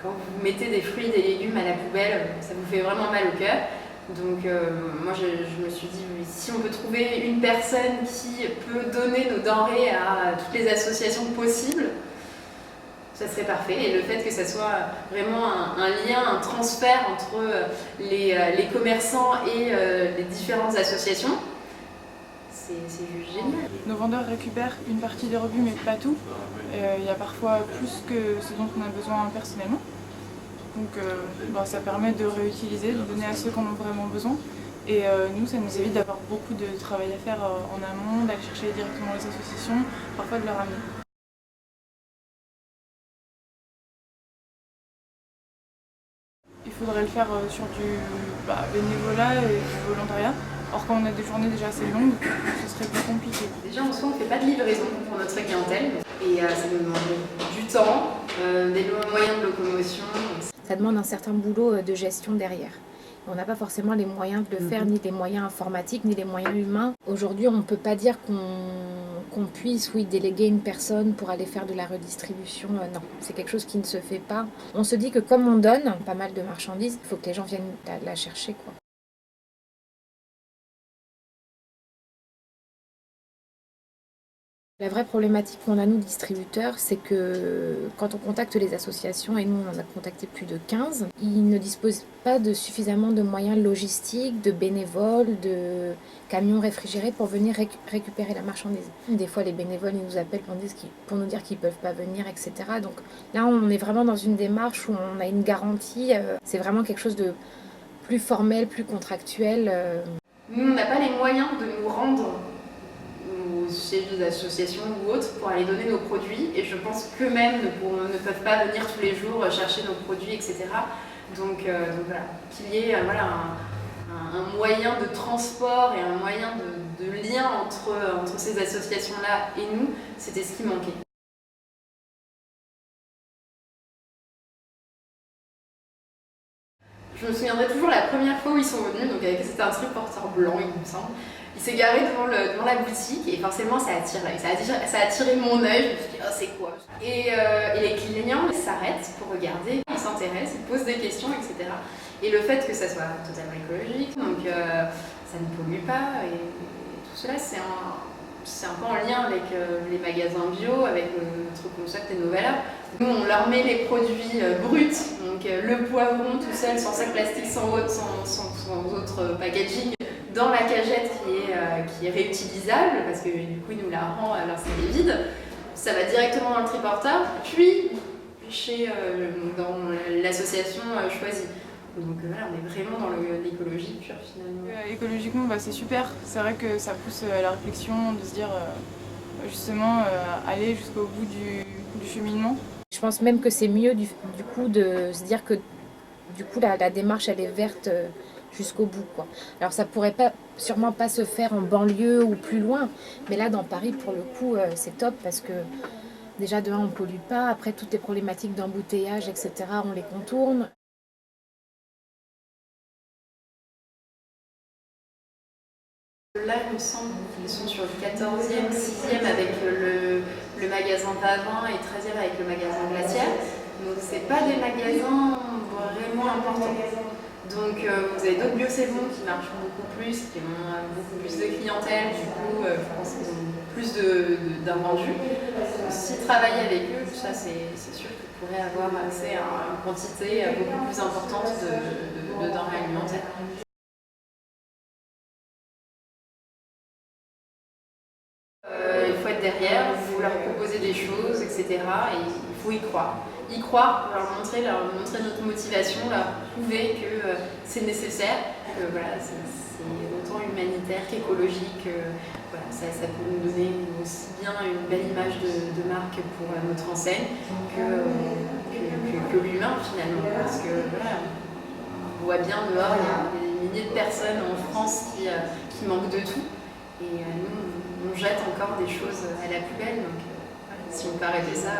quand vous mettez des fruits et des légumes à la poubelle, ça vous fait vraiment mal au cœur. Donc moi je me suis dit, si on peut trouver une personne qui peut donner nos denrées à toutes les associations possibles, ça serait parfait. Et le fait que ça soit vraiment un lien, un transfert entre les commerçants et les différentes associations, c'est juste génial. Nos vendeurs récupèrent une partie des rebuts, mais pas tout. Il y a parfois plus que ce dont on a besoin personnellement. Donc ça permet de réutiliser, de donner à ceux qui en ont vraiment besoin. Et nous, ça nous évite d'avoir beaucoup de travail à faire en amont, d'aller chercher directement les associations, parfois de leur ramener. Il faudrait le faire sur du bénévolat et du volontariat. Or, quand on a des journées déjà assez longues, ce serait plus compliqué. Déjà, en soi, on ne fait pas de livraison pour notre clientèle. Et ça nous demande du temps, des moyens de locomotion. Ça demande un certain boulot de gestion derrière. On n'a pas forcément les moyens de le faire, ni les moyens informatiques, ni les moyens humains. Aujourd'hui, on ne peut pas dire qu'on puisse, déléguer une personne pour aller faire de la redistribution. Non, c'est quelque chose qui ne se fait pas. On se dit que comme on donne pas mal de marchandises, il faut que les gens viennent la chercher, quoi. La vraie problématique qu'on a, nous, distributeurs, c'est que quand on contacte les associations, et nous, on en a contacté plus de 15, ils ne disposent pas de suffisamment de moyens logistiques, de bénévoles, de camions réfrigérés pour venir récupérer la marchandise. Des fois, les bénévoles, ils nous appellent pour nous dire qu'ils ne peuvent pas venir, etc. Donc là, on est vraiment dans une démarche où on a une garantie. C'est vraiment quelque chose de plus formel, plus contractuel. Nous, on n'a pas les moyens de nous rendre aux sièges des associations ou autres pour aller donner nos produits, et je pense qu'eux-mêmes ne peuvent pas venir tous les jours chercher nos produits, etc. Donc voilà, qu'il y ait un moyen de transport et un moyen de lien entre ces associations-là et nous, c'était ce qui manquait. Je me souviendrai toujours la première fois où ils sont venus, donc c'était un triporteur blanc, il me semble. Il s'est garé devant la boutique et forcément ça attire l'œil. Ça a attiré mon œil, je me suis dit oh c'est quoi? Et les clients s'arrêtent pour regarder, ils s'intéressent, ils posent des questions, etc. Et le fait que ça soit totalement écologique, donc ça ne pollue pas, et tout cela c'est un peu en lien avec les magasins bio, avec notre concept et nos valeurs. Nous on leur met les produits bruts, donc le poivron tout seul, sans sac plastique, sans autre packaging, dans la cagette qui est réutilisable, parce que du coup il nous la rend lorsqu'elle est vide. Ça va directement dans le triporteur, puis dans l'association choisie. Donc voilà, on est vraiment dans l'écologie pure finalement. Écologiquement, c'est super. C'est vrai que ça pousse à la réflexion, de se dire justement aller jusqu'au bout du cheminement. Je pense même que c'est mieux du coup de se dire que du coup la démarche elle est verte jusqu'au bout, quoi. Alors ça pourrait sûrement pas se faire en banlieue ou plus loin, mais là dans Paris pour le coup c'est top parce que déjà de un on pollue pas, après toutes les problématiques d'embouteillage, etc. on les contourne. Là, il me semble qu'ils sont sur le 14e, 6e avec le magasin Pavin et 13e avec le magasin Glacière. Donc, c'est pas des magasins vraiment importants. Donc, vous avez d'autres bio-c'est-bon qui marchent beaucoup plus, qui ont beaucoup plus de clientèle. Du coup, je pense qu'ils ont plus d'invendus. Si travailler avec eux, ça, c'est sûr qu'ils pourraient avoir accès à une quantité beaucoup plus importante de denrées alimentaires. Il faut être derrière, il faut leur proposer des choses, etc. Et il faut y croire. Y croire, leur montrer notre motivation, leur prouver que c'est nécessaire, que voilà, c'est autant humanitaire qu'écologique. Voilà, ça peut nous donner aussi bien une belle image de marque pour notre enseigne que l'humain finalement. Parce que voilà, on voit bien dehors, il y a des milliers de personnes en France qui manquent de tout. Et nous, on jette encore des choses à la poubelle, donc voilà, si on peut arrêter ça.